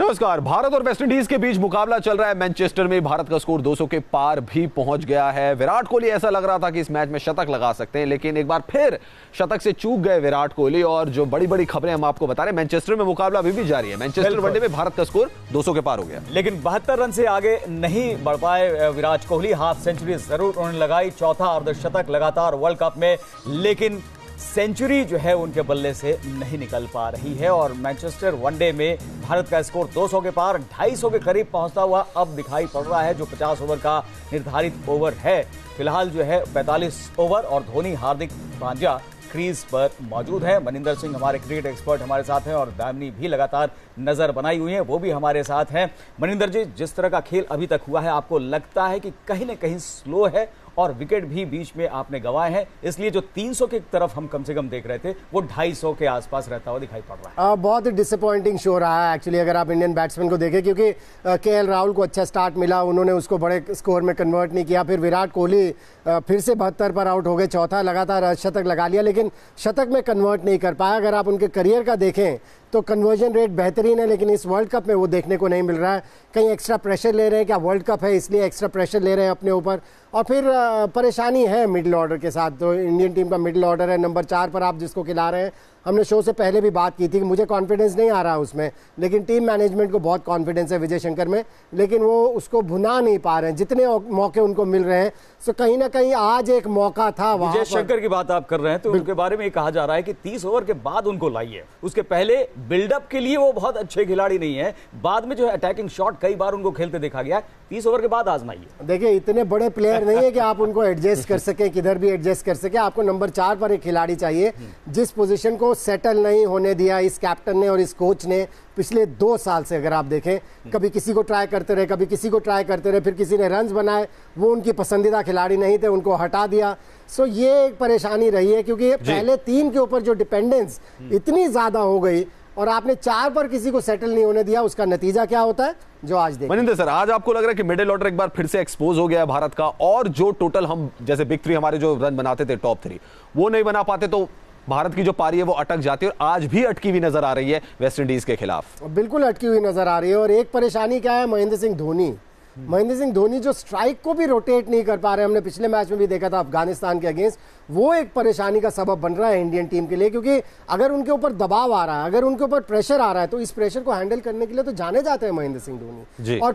नमस्कार। भारत और वेस्टइंडीज के बीच मुकाबला चल रहा है। मैनचेस्टर में भारत का स्कोर 200 के पार भी पहुंच गया है। विराट कोहली ऐसा लग रहा था कि इस मैच में शतक लगा सकते हैं, लेकिन एक बार फिर शतक से चूक गए विराट कोहली। और जो बड़ी बड़ी खबरें हम आपको बता रहे हैं, मैनचेस्टर में मुकाबला अभी भी जारी है। मैनचेस्टर वनडे में भारत का स्कोर 200 के पार हो गया, लेकिन 72 रन से आगे नहीं बढ़ पाए विराट कोहली। हाफ सेंचुरी जरूर उन्होंने लगाई, चौथा अर्धशतक लगातार वर्ल्ड कप में, लेकिन सेंचुरी जो है उनके बल्ले से नहीं निकल पा रही है। और मैनचेस्टर वनडे में भारत का स्कोर 200 के पार 250 के करीब पहुंचता हुआ अब दिखाई पड़ रहा है, जो 50 ओवर का निर्धारित ओवर है। फिलहाल जो है 45 ओवर और धोनी, हार्दिक पांड्या क्रीज पर मौजूद है। मनिंदर सिंह हमारे क्रिकेट एक्सपर्ट हमारे साथ हैं और दामनी भी लगातार नजर बनाई हुई है, वो भी हमारे साथ हैं। मनिंदर जी, जिस तरह का खेल अभी तक हुआ है, आपको लगता है कि कहीं ना कहीं स्लो है और विकेट भी बीच में आपने गंवाए हैं, इसलिए जो 300 की तरफ हम कम से कम देख रहे थे वो 250 के आसपास रहता हुआ दिखाई पड़ रहा है? बहुत ही डिसअपॉइंटिंग शो रहा है एक्चुअली, अगर आप इंडियन बैट्समैन को देखें, क्योंकि केएल राहुल को अच्छा स्टार्ट मिला, उन्होंने उसको बड़े स्कोर में कन्वर्ट नहीं किया। फिर विराट कोहली फिर से 72 पर आउट हो गए, चौथा लगातार शतक लगा लिया, लेकिन शतक में कन्वर्ट नहीं कर पाया। अगर आप उनके करियर का देखें तो कन्वर्जन रेट बेहतरीन है, लेकिन इस वर्ल्ड कप में वो देखने को नहीं मिल रहा है। कहीं एक्स्ट्रा प्रेशर ले रहे हैं क्या, वर्ल्ड कप है इसलिए एक्स्ट्रा प्रेशर ले रहे हैं अपने ऊपर। और फिर परेशानी है मिडिल ऑर्डर के साथ। तो इंडियन टीम का मिडिल ऑर्डर है, नंबर 4 पर आप जिसको खिला रहे हैं, हमने शो से पहले भी बात की थी कि मुझे कॉन्फिडेंस नहीं आ रहा उसमें, लेकिन टीम मैनेजमेंट को बहुत कॉन्फिडेंस है विजय शंकर में, लेकिन वो उसको भुना नहीं पा रहे हैं जितने मौके उनको मिल रहे हैं। सो कहीं ना कहीं आज एक मौका था वहां। विजय शंकर की बात आप कर रहे हैं तो उनके बारे में ये कहा जा रहा है कि 30 ओवर के बाद उनको लाइए, उसके पहले बिल्डअप के लिए वो बहुत अच्छे खिलाड़ी नहीं है। बाद में जो है अटैकिंग शॉट कई बार उनको खेलते देखा गया, 30 ओवर के बाद आजमाइए। देखिए, इतने बड़े प्लेयर नहीं है कि आप उनको एडजस्ट कर सके, किधर भी एडजस्ट कर सके। आपको नंबर 4 पर एक खिलाड़ी चाहिए जिस पोजीशन को सेटल नहीं होने दिया इस कैप्टन ने और इस कोच ने पिछले 2 साल से। अगर आप देखें, कभी किसी को ट्राई करते रहे, कभी किसी को ट्राई करते रहे, फिर किसी ने रन्स बनाए, वो उनकी पसंदीदा खिलाड़ी नहीं थे, उनको हटा दिया। सो ये एक परेशानी रही है, क्योंकि पहले 3 के ऊपर जो डिपेंडेंस इतनी ज्यादा हो गई और आपने 4 पर किसी को सेटल नहीं होने दिया, उसका नतीजा क्या होता है जो आज देखिए। मनिंदर सर, आज आपको लग रहा है कि मिडिल ऑर्डर एक बार फिर से एक्सपोज हो गया है भारत का, और जो टोटल हम जैसे बिग 3 हमारे जो रन बनाते थे टॉप 3 वो नहीं बना पाते, तो भारत की जो पारी है वो अटक जाती है और आज भी अटकी हुई नजर आ रही है वेस्टइंडीज के खिलाफ। बिल्कुल अटकी हुई नजर आ रही है। और एक परेशानी क्या है, महेंद्र सिंह धोनी जो स्ट्राइक को भी रोटेट नहीं कर पा रहे। हमने पिछले मैच में भी देखा था अफगानिस्तान के अगेंस्ट, वो एक परेशानी का सबब बन रहा है इंडियन टीम के लिए, क्योंकि अगर उनके ऊपर दबाव आ रहा है, अगर उनके ऊपर प्रेशर आ रहा है, तो इस प्रेशर को हैंडल करने के लिए तो जाने जाते हैं महेंद्र सिंह धोनी। और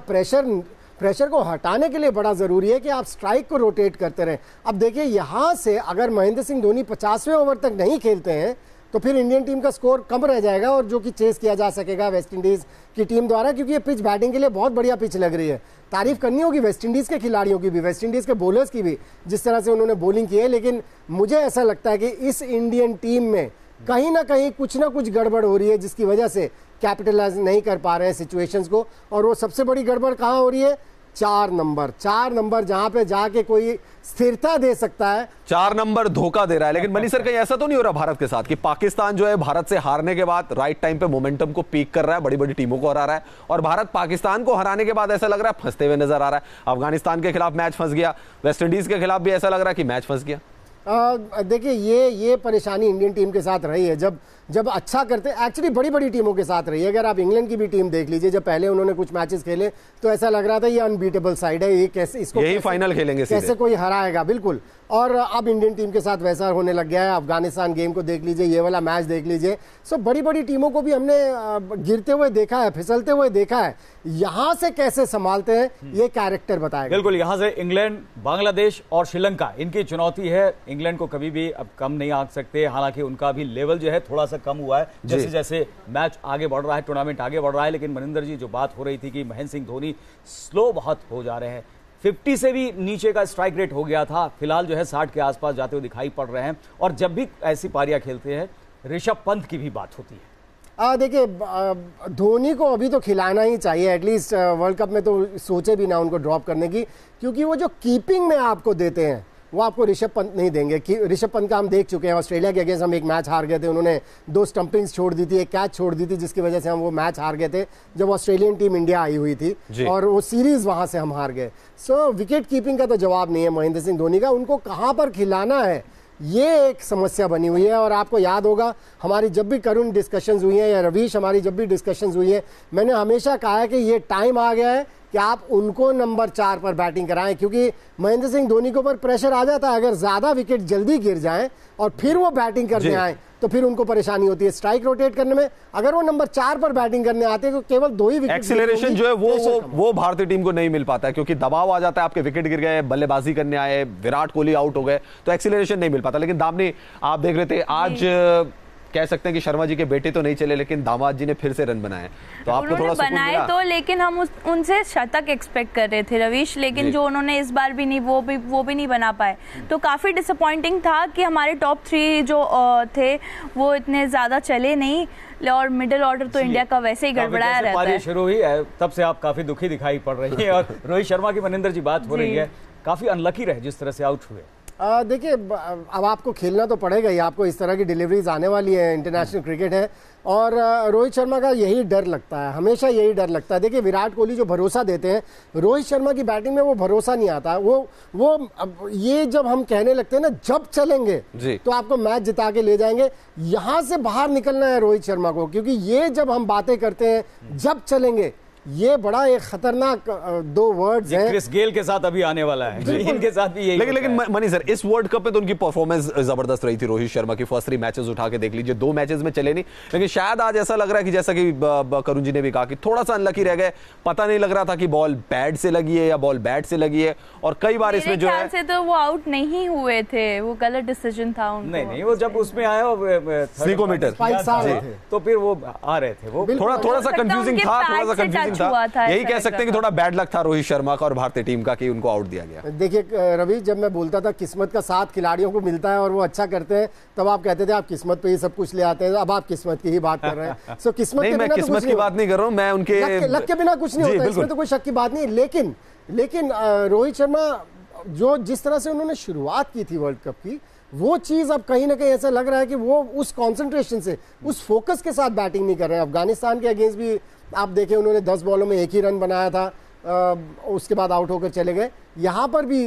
प्रेशर को हटाने के लिए बड़ा जरूरी है कि आप स्ट्राइक को रोटेट करते रहें। अब देखिए, यहां से अगर महेंद्र सिंह धोनी 50वें ओवर तक नहीं खेलते हैं तो फिर इंडियन टीम का स्कोर कम रह जाएगा, और जो कि चेस किया जा सकेगा वेस्टइंडीज की टीम द्वारा, क्योंकि ये पिच बैटिंग के लिए बहुत बढ़िया पिच लग रही है। तारीफ करनी होगी वेस्टइंडीज के खिलाड़ियों की भी, वेस्टइंडीज के बॉलर्स की भी, जिस तरह से उन्होंने बॉलिंग की है। लेकिन मुझे ऐसा लगता है कि इस इंडियन टीम में कहीं ना कहीं कुछ ना कुछ गड़बड़ हो रही है, जिसकी वजह से कैपिटलाइज नहीं कर पा रहे हैं सिचुएशंस को। और वो सबसे बड़ी गड़बड़ कहाँ हो रही है? 4 नंबर जहां पे जाके कोई स्थिरता दे सकता है, 4 नंबर धोखा दे रहा है। लेकिन मनी सर, कहीं ऐसा तो नहीं हो रहा भारत के साथ कि पाकिस्तान जो है भारत से हारने के बाद राइट टाइम पे मोमेंटम को पीक कर रहा है, बड़ी बड़ी टीमों को हरा रहा है, और भारत पाकिस्तान को हराने के बाद ऐसा लग रहा है फंसते हुए नजर आ रहा है। अफगानिस्तान के खिलाफ मैच फंस गया, वेस्टइंडीज के खिलाफ भी ऐसा लग रहा है कि मैच फंस गया। देखिए, ये परेशानी इंडियन टीम के साथ रही है। जब अच्छा करते, एक्चुअली बड़ी बड़ी टीमों के साथ रही है। अगर आप इंग्लैंड की भी टीम देख लीजिए, जब पहले उन्होंने कुछ मैचेस खेले तो ऐसा लग रहा था ये अनबीटेबल साइड है, ये कैसे इसको यही फाइनल खेलेंगे, कैसे कोई हराएगा। बिल्कुल। और अब इंडियन टीम के साथ वैसा होने लग गया है। अफगानिस्तान गेम को देख लीजिए, ये वाला मैच देख लीजिए। सो बड़ी बड़ी टीमों को भी हमने गिरते हुए देखा है, फिसलते हुए देखा है। यहां से कैसे संभालते हैं ये कैरेक्टर बताएगा। बिल्कुल, यहां से इंग्लैंड, बांग्लादेश और श्रीलंका, इनकी चुनौती है। इंग्लैंड को कभी भी अब कम नहीं आ सकते, हालांकि उनका भी लेवल जो है थोड़ा सा कम हुआ है जैसे जैसे मैच आगे बढ़ रहा है, टूर्नामेंट आगे बढ़ रहा है। लेकिन मनिंदर जी, जो बात हो रही थी कि महेंद्र सिंह धोनी स्लो बहुत हो जा रहे हैं, 50 से भी नीचे का स्ट्राइक रेट हो गया था, फिलहाल जो है 60 के आसपास जाते हुए दिखाई पड़ रहे हैं। और जब भी ऐसी पारियां खेलते हैं, ऋषभ पंत की भी बात होती है। देखिए, धोनी को अभी तो खिलाना ही चाहिए, एटलीस्ट वर्ल्ड कप में तो सोचे भी ना उनको ड्रॉप करने की, क्योंकि वो जो कीपिंग में आपको देते हैं वो आपको ऋषभ पंत नहीं देंगे। ऋषभ पंत का हम देख चुके हैं, ऑस्ट्रेलिया के अगेंस्ट हम एक मैच हार गए थे, उन्होंने 2 स्टंपिंग्स छोड़ दी थी, एक कैच छोड़ दी थी, जिसकी वजह से हम वो मैच हार गए थे जब ऑस्ट्रेलियन टीम इंडिया आई हुई थी, और वो सीरीज वहां से हम हार गए। सो विकेट कीपिंग का तो जवाब नहीं है महेंद्र सिंह धोनी का। उनको कहां पर खिलाना है ये एक समस्या बनी हुई है। और आपको याद होगा हमारी जब भी करुण डिस्कशंस हुई हैं या रवीश हमारी जब भी डिस्कशंस हुई है, मैंने हमेशा कहा है कि ये टाइम आ गया है कि आप उनको नंबर 4 पर बैटिंग कराएं, क्योंकि महेंद्र सिंह धोनी के ऊपर प्रेशर आ जाता है। अगर ज्यादा विकेट जल्दी गिर जाएं और फिर वो बैटिंग करने आए तो फिर उनको परेशानी होती है स्ट्राइक रोटेट करने में। अगर वो नंबर 4 पर बैटिंग करने आते हैं तो केवल 2 ही विकेट, एक्सीलरेशन जो है वो भारतीय टीम को नहीं मिल पाता है, क्योंकि दबाव आ जाता है, आपके विकेट गिर गए, बल्लेबाजी करने आए, विराट कोहली आउट हो गए, तो एक्सीलरेशन नहीं मिल पाता। लेकिन दामनी, आप देख रहे थे आज कह सकते हैं कि शर्मा जी के बेटे तो नहीं चले, लेकिन दामाद जी ने फिर से रन बनाए, तो आपको थोड़ा सुकून बनाए मिला? तो लेकिन हम उनसे शतक एक्सपेक्ट कर रहे थे रवीश, लेकिन जो उन्होंने इस बार भी नहीं, वो भी नहीं बना पाए, तो काफी डिसअपॉइंटिंग था कि हमारे टॉप 3 जो थे वो इतने ज्यादा चले नहीं, और मिडिल ऑर्डर तो इंडिया का वैसे ही गड़बड़ाया रहता है। शुरू हुई है तब से आप काफी दुखी दिखाई पड़ रही है, और रोहित शर्मा की मनिंदर जी बात हो रही है, काफी अनलकी रहे जिस तरह से आउट हुए। देखिए अब आपको खेलना तो पड़ेगा ही, आपको इस तरह की डिलीवरीज आने वाली है, इंटरनेशनल क्रिकेट है, और रोहित शर्मा का यही डर लगता है, हमेशा यही डर लगता है। देखिए विराट कोहली जो भरोसा देते हैं, रोहित शर्मा की बैटिंग में वो भरोसा नहीं आता। वो ये जब हम कहने लगते हैं ना जब चलेंगे तो आपको मैच जिता के ले जाएंगे, यहां से बाहर निकलना है रोहित शर्मा को, क्योंकि ये जब हम बातें करते हैं जब चलेंगे, ये बड़ा एक खतरनाक 2 वर्ड्स हैं। क्रिस गेल के साथ अभी आने वाला है, इनके साथ भी यही। लेकिन मनी सर, इस वर्ल्ड कप में तो उनकी परफॉर्मेंस जबरदस्त रही थी रोहित शर्मा की। फर्स्ट 3 मैचेस उठा के देख लीजिए, 2 मैचेस में चले नहीं, लेकिन शायद आज ऐसा लग रहा है कि जैसा कि करुण जी ने भी कहा कि थोड़ा सा अनलकी रह गए, पता नहीं लग रहा था कि बॉल बैट से लगी है या बॉल बैट से लगी है, और कई बार इसमें जो है से तो वो आउट नहीं हुए थे, वो गलत डिसीजन था उनको। नहीं, वो जब उसमें आया 3 मीटर तो फिर वो आ रहे थे, वो थोड़ा सा कंफ्यूजिंग था, यही कह सकते हैं कि थोड़ा बैड लक था रोहित शर्मा का और भारतीय टीम का कि उनको आउट दिया गया। देखिए रवि, जब मैं बोलता था किस्मत का साथ खिलाड़ियों को मिलता है और वो अच्छा करते हैं, तब आप कहते थे आप किस्मत पे ही सब कुछ ले आते हैं, अब आप किस्मत की ही बात कर रहे हैं। सो किस्मत नहीं, मैं किस्मत की बात नहीं कर रहा हूं, मैं उनके लक के बिना कुछ नहीं होता, इसमें तो कोई शक की बात नहीं। लेकिन रोहित शर्मा जो जिस तरह से उन्होंने शुरुआत की थी वर्ल्ड कप की, वो चीज अब कहीं ना कहीं ऐसा लग रहा है कि वो उस कंसंट्रेशन से, उस फोकस के साथ बैटिंग नहीं कर रहे हैं। अफगानिस्तान के अगेंस्ट भी आप देखें, उन्होंने 10 बॉलों में 1 ही रन बनाया था, उसके बाद आउट होकर चले गए। यहां पर भी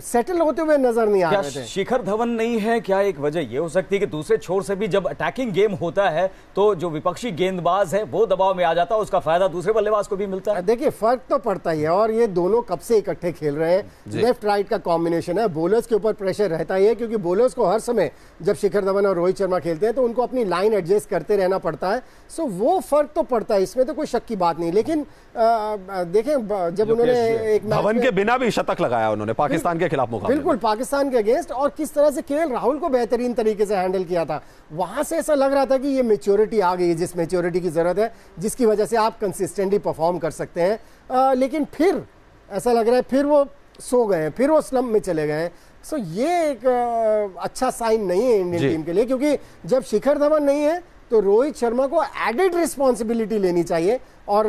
सेटल होते हुए नजर नहीं आ रहे थे। शिखर धवन नहीं है क्या? एक वजह यह हो सकती है कि दूसरे छोर से भी जब अटैकिंग गेम होता है तो जो विपक्षी गेंदबाज है वो दबाव में आ जाता है, उसका फायदा दूसरे बल्लेबाज को भी मिलता है। देखिए फर्क तो पड़ता ही है, और ये दोनों कब से इकट्ठे खेल रहे हैं, लेफ्ट राइट का कॉम्बिनेशन है, बॉलर्स के ऊपर प्रेशर रहता ही है, क्योंकि बॉलर्स को हर समय जब शिखर धवन और रोहित शर्मा खेलते हैं तो उनको अपनी लाइन एडजस्ट करते रहना पड़ता है। सो वो फर्क तो पड़ता है, इसमें तो कोई शक की बात नहीं। लेकिन देखें जब उन्होंने एक धवन के बिना भी शतक लगाया उन्होंने पाकिस्तान के खिलाफ मुकाबले, बिल्कुल पाकिस्तान के अगेंस्ट, और किस तरह से केएल राहुल को बेहतरीन तरीके से हैंडल किया था, वहां से ऐसा लग रहा था कि ये मैच्योरिटी आ गई है, जिस मैच्योरिटी की जरूरत है, जिसकी वजह से आप कंसिस्टेंटली परफॉर्म कर सकते हैं। लेकिन फिर ऐसा लग रहा है फिर वो सो गए हैं, फिर वो स्लम्प में चले गए हैं। सो ये एक अच्छा साइन नहीं है इंडियन टीम के लिए, क्योंकि जब शिखर धवन नहीं है तो रोहित शर्मा को एडेड रिस्पॉन्सिबिलिटी लेनी चाहिए और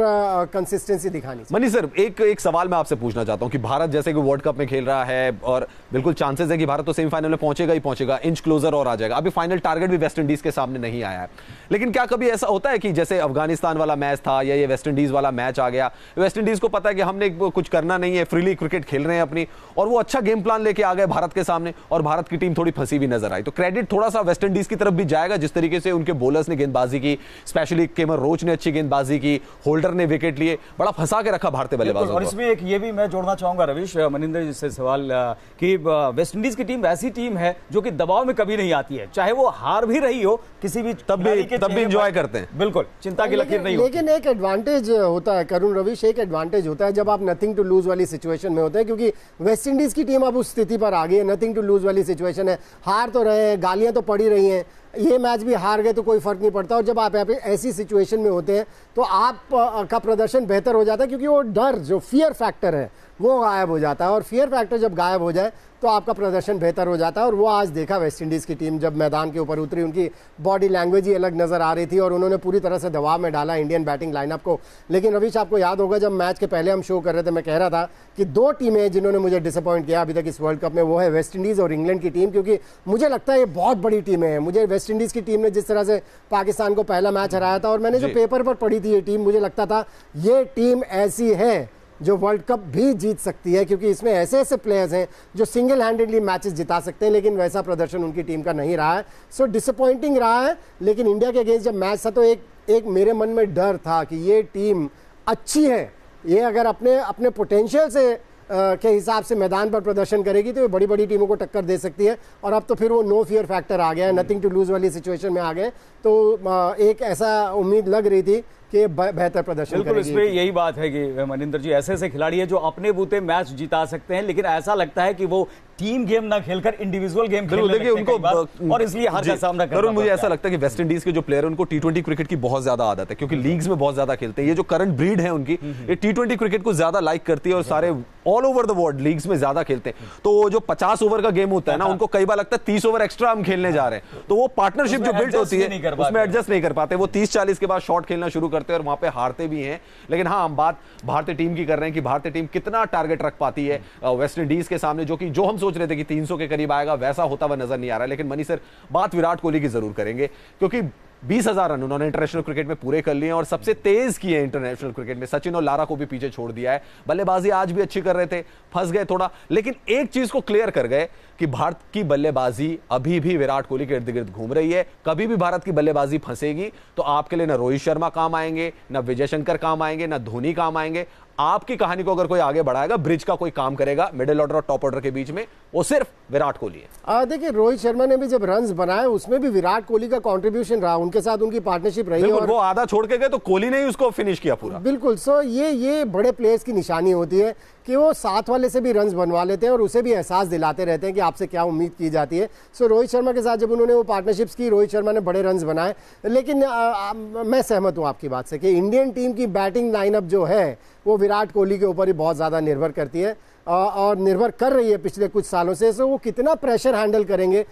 कंसिस्टेंसी दिखानी चाहिए। मनी सर, एक सवाल मैं आपसे पूछना चाहता हूं कि भारत जैसे कि वर्ल्ड कप में खेल रहा है और बिल्कुल चांसेस है कि भारत तो सेमीफाइनल में पहुंचेगा ही पहुंचेगा, इंच क्लोजर और आ जाएगा। अभी फाइनल टारगेट भी वेस्ट इंडीज के सामने नहीं आया है, लेकिन क्या कभी ऐसा होता है कि जैसे अफगानिस्तान वाला मैच था या ये वेस्ट इंडीज वाला मैच आ गया, वेस्ट इंडीज को पता है कि हमने कुछ करना नहीं है, फ्रीली क्रिकेट खेल रहे हैं अपनी, और वो अच्छा गेम प्लान लेके आ गए भारत के सामने और भारत की टीम थोड़ी फंसी भी नजर आई, तो क्रेडिट थोड़ा सा वेस्ट इंडीज की तरफ भी जाएगा जिस तरीके से उनके बॉलर्स ने गेंदबाजी की, स्पेशली केमर रोच ने अच्छी गेंदबाजी की, होल्डर ने विकेट लिए, बड़ा फंसा के रखा भारतीय बल्लेबाजों को। और इसमें एक ये भी मैं जोड़ना चाहूंगा रवीश, मनिंदर जी से सवाल कि वेस्ट इंडीज की टीम ऐसी टीम है जो कि दबाव में कभी नहीं आती है, चाहे वो हार भी रही हो किसी भी तब भी एंजॉय करते हैं, बिल्कुल चिंता की लकीर नहीं होती। लेकिन एक एडवांटेज होता है करुण रवीश, एक एडवांटेज होता है जब आप नथिंग टू लूज वाली सिचुएशन में होते हैं, क्योंकि वेस्ट इंडीज की टीम अब उस स्थिति पर आ गई है, नथिंग टू लूज वाली सिचुएशन है, हार तो रहे हैं, गालियां तो पड़ी रही हैं, ये मैच भी हार गए तो कोई फर्क नहीं पड़ता, और जब आप ऐसी सिचुएशन में होते हैं तो आप का प्रदर्शन बेहतर हो जाता है, क्योंकि वो डर जो फियर फैक्टर है वो गायब हो जाता है, और फियर फैक्टर जब गायब हो जाए तो आपका प्रदर्शन बेहतर हो जाता है। और वो आज देखा वेस्ट इंडीज की टीम जब मैदान के ऊपर उतरी, उनकी बॉडी लैंग्वेज ही अलग नजर आ रही थी और उन्होंने पूरी तरह से दबाव में डाला इंडियन बैटिंग लाइनअप को। लेकिन रवीश, आपको याद होगा जब मैच के पहले हम शो कर रहे थे, मैं कह रहा था कि 2 टीमें जिन्होंने मुझे डिसअपॉइंट किया अभी तक इस वर्ल्ड कप में, वो है वेस्ट इंडीज और इंग्लैंड की टीम, क्योंकि मुझे लगता है ये बहुत बड़ी टीमें हैं। मुझे वेस्ट इंडीज की टीम ने जिस तरह से पाकिस्तान को पहला मैच हराया था, और मैंने जो पेपर पर पढ़ी थी ये टीम, मुझे लगता था ये टीम ऐसी है जो वर्ल्ड कप भी जीत सकती है, क्योंकि इसमें ऐसे ऐसे प्लेयर्स हैं जो सिंगल हैंडेडली मैचेस जिता सकते हैं, लेकिन वैसा प्रदर्शन उनकी टीम का नहीं रहा है। सो डिसअपॉइंटिंग रहा है। लेकिन इंडिया के अगेंस्ट जब मैच था तो एक मेरे मन में डर था कि ये टीम अच्छी है, ये अगर अपने पोटेंशियल से के हिसाब से मैदान पर प्रदर्शन करेगी तो ये बड़ी बड़ी टीमों को टक्कर दे सकती है। और अब तो फिर वो नो फियर फैक्टर आ गया है, नथिंग टू लूज वाली सिचुएशन में आ गए, तो एक ऐसा उम्मीद लग रही थी कि बेहतर प्रदर्शन बिल्कुल। इसमें यही बात है कि मनिंदर जी ऐसे ऐसे खिलाड़ी हैं जो अपने बूते मैच जिता सकते हैं, लेकिन ऐसा लगता है कि वो टीम गेम ना खेलकर इंडिविजुअल गेम खेलने देखिए उनको, और इसलिए हार का सामना करना। मुझे ऐसा लगता है कि वेस्ट इंडीज के जो प्लेयर हैं उनको टी20 क्रिकेट की बहुत ज्यादा आदत है, क्योंकि लीग्स में बहुत ज्यादा खेलते हैं। ये जो करंट ब्रीड है उनकी, ये टी20 क्रिकेट को ज्यादा लाइक करती है और सारे all over the world leagues में ज्यादा खेलते हैं। तो वो जो 50 ओवर का गेम होता है ना, उनको कई बार लगता है 30 ओवर एक्स्ट्रा हम खेलने जा रहे हैं, तो वो पार्टनरशिप जो बिल्ड होती है उसमें एडजस्ट नहीं कर पाते। वो 30-40 के बाद शॉट खेलना शुरू करते हैं और वहां पे हारते भी हैं। लेकिन हाँ, हम बात भारतीय टीम की कर रहे हैं कि भारतीय टीम कितना टारगेट रख पाती है वेस्ट इंडीज के सामने, जो हम सोच रहे थे कि 300 के करीब आएगा, वैसा होता हुआ नजर नहीं आ रहा है। लेकिन मनी सर, बात विराट कोहली की जरूर करेंगे, क्योंकि 20,000 रन उन्होंने इंटरनेशनल क्रिकेट में पूरे कर लिए और सबसे तेज किए इंटरनेशनल क्रिकेट में। सचिन और लारा को भी पीछे छोड़ दिया है। बल्लेबाजी आज भी अच्छी कर रहे थे, फंस गए थोड़ा, लेकिन एक चीज को क्लियर कर गए कि भारत की बल्लेबाजी अभी भी विराट कोहली के इर्द गिर्द घूम रही है। कभी भी भारत की बल्लेबाजी फंसेगी तो आपके लिए ना रोहित शर्मा काम आएंगे, ना विजय शंकर काम आएंगे, ना धोनी काम आएंगे। आपकी कहानी को अगर कोई आगे बढ़ाएगा, ब्रिज का कोई काम करेगा मिडिल ऑर्डर और टॉप ऑर्डर के बीच में, वो सिर्फ विराट कोहली है। देखिए, रोहित शर्मा ने भी जब रन्स बनाए उसमें भी विराट कोहली का कंट्रीब्यूशन रहा, उनके साथ उनकी पार्टनरशिप रही। और वो आधा छोड़ के गए तो कोहली ने ही उसको फिनिश किया पूरा। बिल्कुल। सो ये बड़े प्लेयर्स की निशानी होती है कि वो साथ वाले से भी रन्स बनवा लेते हैं और उसे भी एहसास दिलाते रहते हैं कि आपसे क्या उम्मीद की जाती है। सो रोहित शर्मा के साथ जब उन्होंने वो पार्टनरशिप्स की, रोहित शर्मा ने बड़े रन्स बनाए। लेकिन मैं सहमत हूँ आपकी बात से कि इंडियन टीम की बैटिंग लाइनअप जो है वो विराट कोहली के ऊपर ही बहुत ज़्यादा निर्भर करती है और निर्भर कर रही है पिछले कुछ सालों से। सो वो कितना प्रेशर हैंडल करेंगे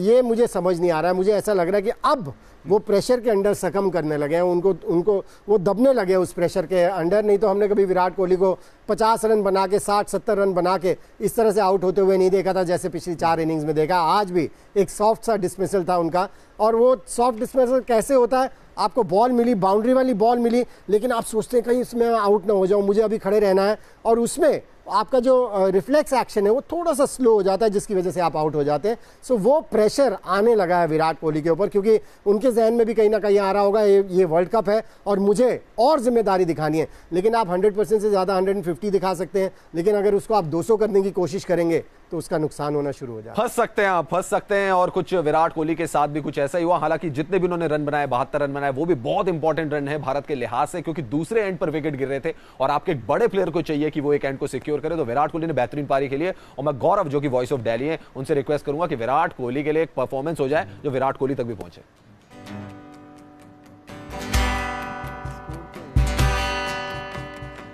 ये मुझे समझ नहीं आ रहा है। मुझे ऐसा लग रहा है कि अब वो प्रेशर के अंडर सकम करने लगे हैं, उनको वो दबने लगे उस प्रेशर के अंडर। नहीं तो हमने कभी विराट कोहली को 50 रन बना के, 60-70 रन बना के इस तरह से आउट होते हुए नहीं देखा था जैसे पिछली 4 इनिंग्स में देखा। आज भी एक सॉफ्ट सा डिसमिसल था उनका, और वो सॉफ्ट डिसमिसल कैसे होता है, आपको बॉल मिली, बाउंड्री वाली बॉल मिली, लेकिन आप सोचते हैं कहीं इसमें आउट ना हो जाऊं, मुझे अभी खड़े रहना है, और उसमें आपका जो रिफ्लेक्स एक्शन है वो थोड़ा सा स्लो हो जाता है, जिसकी वजह से आप आउट हो जाते हैं। सो वो प्रेशर आने लगा है विराट कोहली के ऊपर, क्योंकि उनके जहन में भी कहीं ना कहीं आ रहा होगा ये वर्ल्ड कप है और मुझे और जिम्मेदारी दिखानी है। लेकिन आप 100% से ज़्यादा 150 दिखा सकते हैं, लेकिन अगर उसको आप 200 करने की कोशिश करेंगे तो उसका नुकसान होना शुरू हो जाएगा। फंस सकते हैं आप, फंस सकते हैं। और कुछ विराट कोहली के साथ भी कुछ ऐसा ही हुआ। हालांकि जितने भी उन्होंने रन बनाए, 72 रन बनाए, वो भी बहुत इंपॉर्टेंट रन है भारत के लिहाज से, क्योंकि दूसरे एंड पर विकेट गिर रहे थे और आपके एक बड़े प्लेयर को चाहिए कि वो एक एंड को सिक्योर करे। तो विराट कोहली ने बेहतरीन पारी खेली है और मैं गौरव, जो कि वॉइस ऑफ दिल्ली है, उनसे रिक्वेस्ट करूंगा कि विराट कोहली के लिए एक परफॉर्मेंस हो जाए जो विराट कोहली तक भी पहुंचे।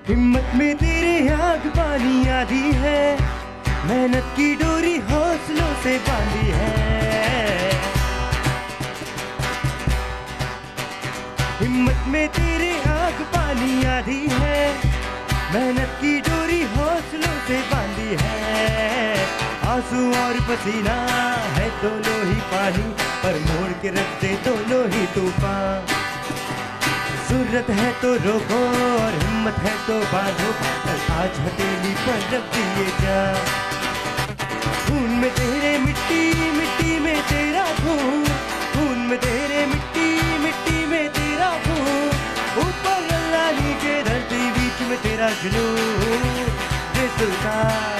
हिम्मत में तेरे आग पानी आधी है, मेहनत की डोरी हौसलों से बांधी है। हिम्मत में तेरे आग पानी आधी है, मेहनत की डोरी हौसलों से बांधी है। आंसू और पसीना है दोनों ही पानी, पर मोड़ के रख दे दोनों ही तूफान। जरूरत है तो रोको और हिम्मत है तो बांधो, आज हथेली पर रख दिए जा। खून में तेरे मिट्टी, मिट्टी में तेरा खून, खून में तेरे मिट्टी, मिट्टी में तेरा खून। ऊपर अल्लाह, नीचे धरती, बीच में तेरा जुनून, ये सुल्तान।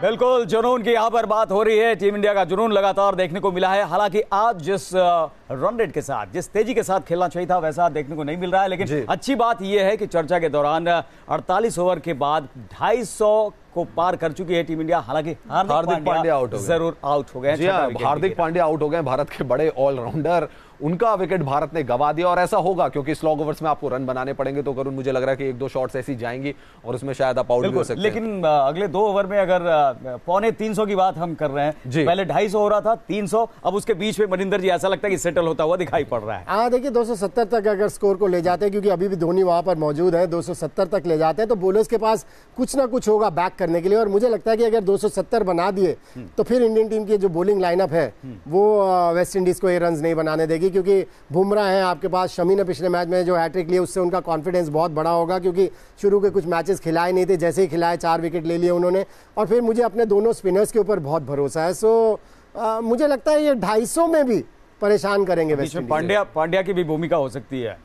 बिल्कुल, जुनून की यहाँ पर बात हो रही है। टीम इंडिया का जुनून लगातार देखने को मिला है। हालांकि आज जिस रन रेट के साथ, जिस तेजी के साथ खेलना चाहिए था, वैसा देखने को नहीं मिल रहा है। लेकिन अच्छी बात यह है कि चर्चा के दौरान 48 ओवर के बाद 250 को पार कर चुकी है टीम इंडिया। हालांकि हार्दिक पांड्या आउट हो गए, जरूर आउट हो गए। हार्दिक पांड्या आउट हो गए, भारत के बड़े ऑलराउंडर। उनका विकेट भारत ने गवा दिया और ऐसा होगा क्योंकि स्लॉग ओवर्स में आपको रन बनाने पड़ेंगे। तो करुण, मुझे लग रहा है कि 1-2 शॉट्स ऐसी जाएंगी और उसमें शायद आप आउट भी हो सकते हैं। लेकिन अगले 2 ओवर में अगर 250 की बात हम कर रहे हैं, पहले 250 हो रहा था, 300, अब उसके बीच में मनिंदर जी ऐसा लगता है कि सेटल सेटल होता हुआ दिखाई पड़ रहा है। हाँ देखिए 270 तक अगर स्कोर को ले जाते हैं, क्योंकि अभी भी धोनी वहां पर मौजूद है, 270 तक ले जाते हैं तो बॉलर्स के पास कुछ ना कुछ होगा बैक करने के लिए। और मुझे लगता है कि अगर 270 बना दिए तो फिर इंडियन टीम की जो बॉलिंग लाइनअप है वो वेस्ट इंडीज को ये रन नहीं बनाने देगी, क्योंकि बुमराह है आपके पास, शमी ने पिछले मैच में जो हैट्रिक लिया उससे उनका कॉन्फिडेंस बहुत बड़ा होगा, क्योंकि शुरू के कुछ मैचेस खिलाए नहीं थे, जैसे ही खिलाए 4 विकेट ले लिए उन्होंने। और फिर मुझे अपने दोनों स्पिनर्स के ऊपर बहुत भरोसा है। सो मुझे लगता है ये 250 में भी परेशान करेंगे वेस्ट इंडीज। पांड्या की भी भूमिका हो सकती है।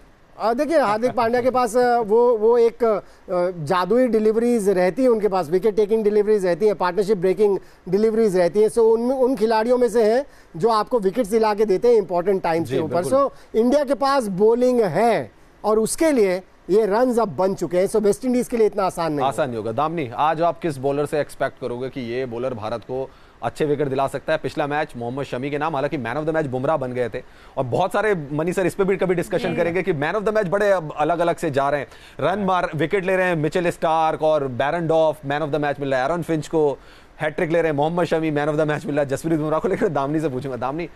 देखिए हार्दिक पांड्या के पास वो एक जादुई डिलीवरीज रहती है, उनके पास विकेट टेकिंग डिलीवरीज रहती है, पार्टनरशिप ब्रेकिंग डिलीवरीज रहती है। सो उन खिलाड़ियों में से हैं जो आपको विकेट्स दिला के देते हैं इंपॉर्टेंट टाइम्स के ऊपर। सो इंडिया के पास बॉलिंग है और उसके लिए ये रन्स अब बन चुके हैं। सो वेस्ट इंडीज के लिए इतना आसान नहीं होगा। दामनी, आज आप किस बॉलर से एक्सपेक्ट करोगे कि ये बॉलर भारत को अच्छे विकेट दिला सकता है? पिछला मैच मोहम्मद शमी के नाम, हालांकि man of the match Bumrah बन गए थे, और बहुत सारे मनी सर इस पे भी कभी डिस्कशन करेंगे कि मैन ऑफ द मैच बड़े अलग अलग से जा रहे हैं, रन मार विकेट ले रहे हैं मिचेल स्टार्क और बैरन डॉफ, मैन ऑफ द मैच मिल रहा है एरन फिंच को, हैट्रिक ले रहे हैं Mohammed Shami, man of the match मिल रहा है जसप्रीत बुमराह को। लेकर दामनी से पूछूंगा, दामनी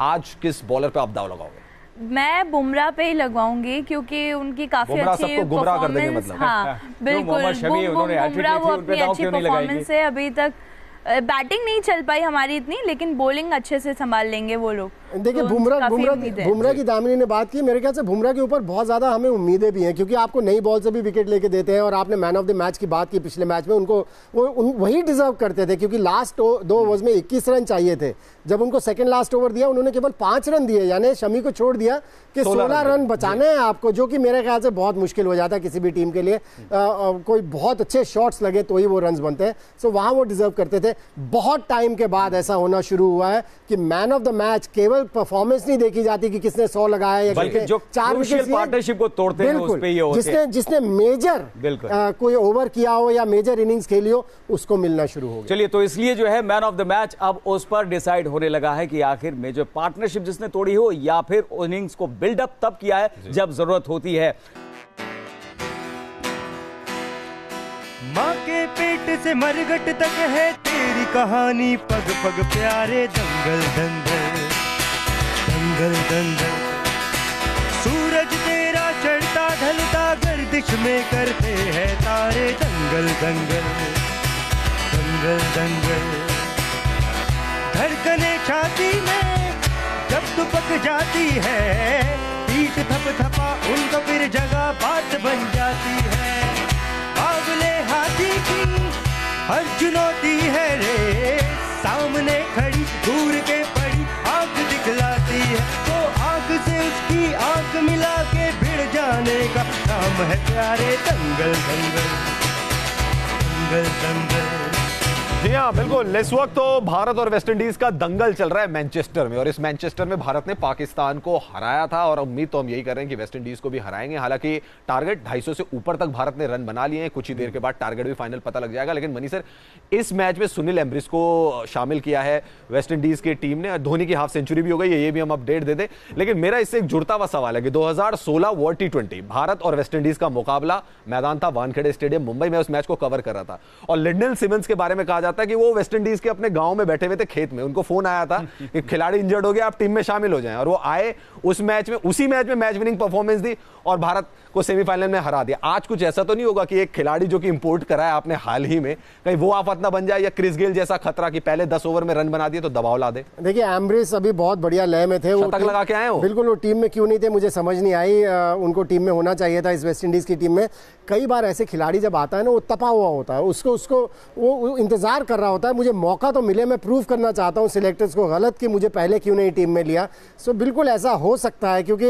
आज किस बॉलर पे आप दाव लगाओगे? मैं बुमराह पे ही लगवाऊंगी, क्योंकि उनकी काफी अच्छी परफॉर्मेंस। हाँ बिल्कुल, बुमराह वो अपनी अच्छी परफॉर्मेंस है, अभी तक बैटिंग नहीं चल पाई हमारी इतनी, लेकिन बॉलिंग अच्छे से संभाल लेंगे वो लोग। देखिए बुमराह की दामिनी ने बात की, मेरे ख्याल से बुमराह के ऊपर बहुत ज्यादा हमें उम्मीदें भी हैं, क्योंकि आपको नई बॉल से भी विकेट लेके देते हैं। और आपने मैन ऑफ द मैच की बात की पिछले मैच में, उनको वही डिजर्व करते थे, क्योंकि लास्ट 2 ओवर्स में 21 रन चाहिए थे। जब उनको सेकंड लास्ट ओवर दिया उन्होंने केवल 5 रन दिए, यानी शमी को छोड़ दिया कि 16 रन बचाने हैं आपको, जो कि मेरे ख्याल से बहुत मुश्किल हो जाता है किसी भी टीम के लिए। कोई बहुत अच्छे शॉट्स लगे तो ही वो रन बनते हैं। सो वहां वो डिजर्व करते थे। बहुत टाइम के बाद ऐसा होना शुरू हुआ है कि मैन ऑफ द मैच केवल परफॉर्मेंस नहीं देखी जाती कि किसने 100 लगाया या बल्कि जो 4 विकेट पार्टनरशिप को तोड़ते हैं उस पे ये होते हैं। जिसने मेजर कोई ओवर किया हो या मेजर इनिंग्स खेली हो उसको मिलना शुरू हो गया। चलिए, तो इसलिए जो है मैन ऑफ द मैच अब उस पर डिसाइड होने लगा है कि आखिर मेजर पार्टनरशिप जिसने तोड़ी हो या फिर इनिंग्स को बिल्डअप तब किया है जब जरूरत होती है। माँ के पेट से मरघट तक है तेरी कहानी, पग पग प्यारे दंगल दंगल दंगल दंगल। सूरज तेरा चढ़ता ढलता गर्दिश में करते हैं तारे, दंगल दंगल दंगल दंगल। धड़कने छाती में जब दुपक जाती है, पीठ थप थपा उनको फिर जगह बात बन जाती है। बाबले हाथी की हर चुनौती है रे, सामने खड़ी दूर के पड़ी आंख दिखलाती है, तो आंख से उसकी आंख मिला के भिड़ जाने का नाम है प्यारे, दंगल दंगल दंगल दंगल। जी हाँ बिल्कुल, इस वक्त तो भारत और वेस्ट इंडीज का दंगल चल रहा है मैनचेस्टर में, और इस मैनचेस्टर में भारत ने पाकिस्तान को हराया था और उम्मीद तो हम यही कर रहे हैं कि वेस्ट इंडीज को भी हराएंगे। हालांकि टारगेट 250 से ऊपर तक भारत ने रन बना लिए हैं, कुछ ही देर के बाद टारगेट भी फाइनल पता लग जाएगा। लेकिन मनी सर, इस मैच में सुनील एम्ब्रिस को शामिल किया है वेस्ट इंडीज की टीम ने, धोनी की हाफ सेंचुरी भी हो गई है, ये भी हम अपडेट दे दें। लेकिन मेरा इससे एक जुड़ता हुआ सवाल है कि 2016 वर्ल्ड T20 भारत और वेस्ट इंडीज का मुकाबला मैदान था वानखेड़े स्टेडियम मुंबई में, उस मैच को कवर कर रहा था, और लिंडन सिमंस के बारे में कहा जाता है कि वो वेस्ट इंडीज के अपने गांव में बैठे हुए थे खेत में, उनको फोन आया था कि खिलाड़ी इंजर्ड हो गया, आप टीम में शामिल हो जाएं, और वो आए उस मैच में, उसी मैच में मैच विनिंग परफॉर्मेंस दी और भारत को सेमीफाइनल में हरा दिया। आज कुछ ऐसा तो नहीं होगा कि एक खिलाड़ी जो कि इंपोर्ट करा है आपने हाल ही में, कहीं वो आफत ना बन जाए, या क्रिस गेल जैसा खतरा कि पहले 10 ओवर में रन बना दिए तो दबाव ला दे? देखिए एम्ब्रिस अभी बहुत बढ़िया लय में थे, वो शतक लगा के आए हो। बिल्कुल, वो टीम में क्यों नहीं थे मुझे समझ नहीं आई, उनको टीम में होना चाहिए था इस वेस्ट इंडीज की टीम में। कई बार ऐसे खिलाड़ी जब आता है ना, वो तपा हुआ होता है, उसको वो इंतजार कर रहा होता है, मुझे मौका तो मिले, मैं प्रूव करना चाहता हूँ सिलेक्टर्स को गलत कि मुझे पहले क्यों नहीं टीम में लिया। सो बिल्कुल ऐसा हो सकता है, क्योंकि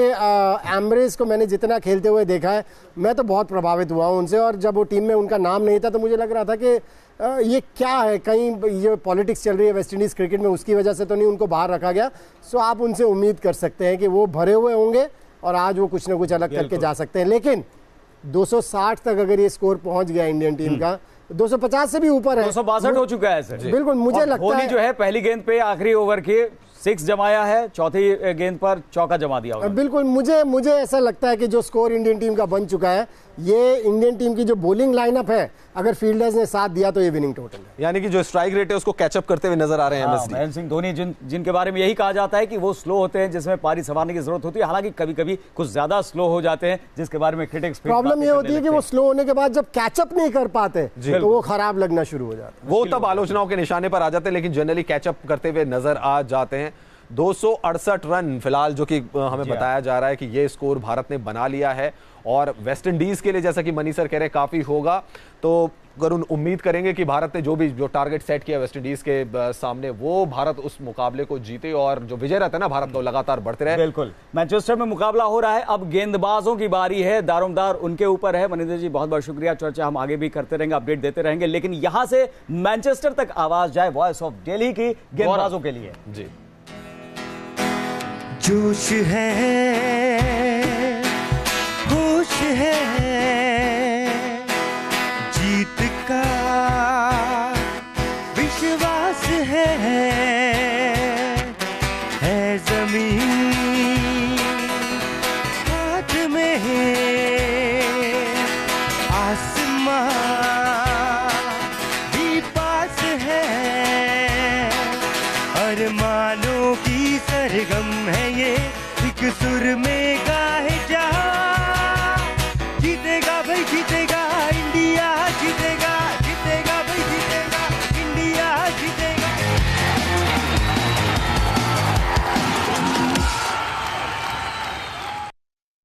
एम्ब्रिस को मैंने जितना खेलते हुए देखा है, मैं तो बहुत प्रभावित हुआ हूं उनसे, और जब वो टीम में उनका नाम नहीं था तो मुझे लग रहा था कि ये क्या है, कहीं ये पॉलिटिक्स चल रही है वेस्ट इंडीज क्रिकेट में, उसकी वजह से तो नहीं उनको बाहर रखा गया। सो आप उनसे उम्मीद कर सकते हैं कि वो भरे हुए होंगे और आज वो कुछ ना कुछ अलग करके जा सकते हैं। लेकिन 260 तक अगर ये स्कोर पहुंच गया इंडियन टीम का, 250 से भी ऊपर है, 262 हो चुका है सर। बिल्कुल, मुझे लगता है जो है पहली गेंद पे आखिरी ओवर के 6 जमाया है, चौथी गेंद पर चौका जमा दिया होगा। बिल्कुल, मुझे ऐसा लगता है कि जो स्कोर इंडियन टीम का बन चुका है, ये इंडियन टीम की जो बॉलिंग लाइनअप है, अगर फील्डर्स ने साथ दिया तो ये विनिंग टोटल है। यानी कि जो स्ट्राइक रेट है उसको कैचअप करते हुए नजर आ रहे हैं एमएसडी। महेंद्र सिंह धोनी जिनके बारे में यही कहा जाता है कि वो स्लो होते हैं, जिसमें पारी संवारने की जरूरत होती है। हालांकि कभी कभी कुछ ज्यादा स्लो हो जाते हैं, जिसके बारे में क्रिटिक्स प्रॉब्लम ये होती है कि वो स्लो होने के बाद जब कैचअप नहीं कर पाते तो वो खराब लगना शुरू हो जाता है। वो तब आलोचनाओं के निशाने पर आ जाते हैं, लेकिन जनरली कैचअप करते हुए नजर आ जाते हैं। 268 रन फिलहाल जो कि हमें बताया जा रहा है कि ये स्कोर भारत ने बना लिया है, और वेस्ट इंडीज के लिए जैसा कि मनी सर कह रहे हैं काफी होगा। तो अगर उम्मीद करेंगे कि भारत ने जो टारगेट सेट किया वेस्ट इंडीज के सामने, वो भारत उस मुकाबले को जीते और जो विजय रहता है ना भारत को लगातार बढ़ते रहे। बिल्कुल, मैनचेस्टर में मुकाबला हो रहा है, अब गेंदबाजों की बारी है, दारोमदार उनके ऊपर है। मनिंदर जी बहुत बहुत शुक्रिया, चर्चा हम आगे भी करते रहेंगे, अपडेट देते रहेंगे, लेकिन यहां से मैनचेस्टर तक आवाज जाए वॉइस ऑफ दिल्ली की गेंदबाजों के लिए। जी, जोश है, होश है, जीत का विश्वास है ज़मीन हाथ में आसमां भी पास है, अरमानों की सरगम है ये, एक सुर में गाहे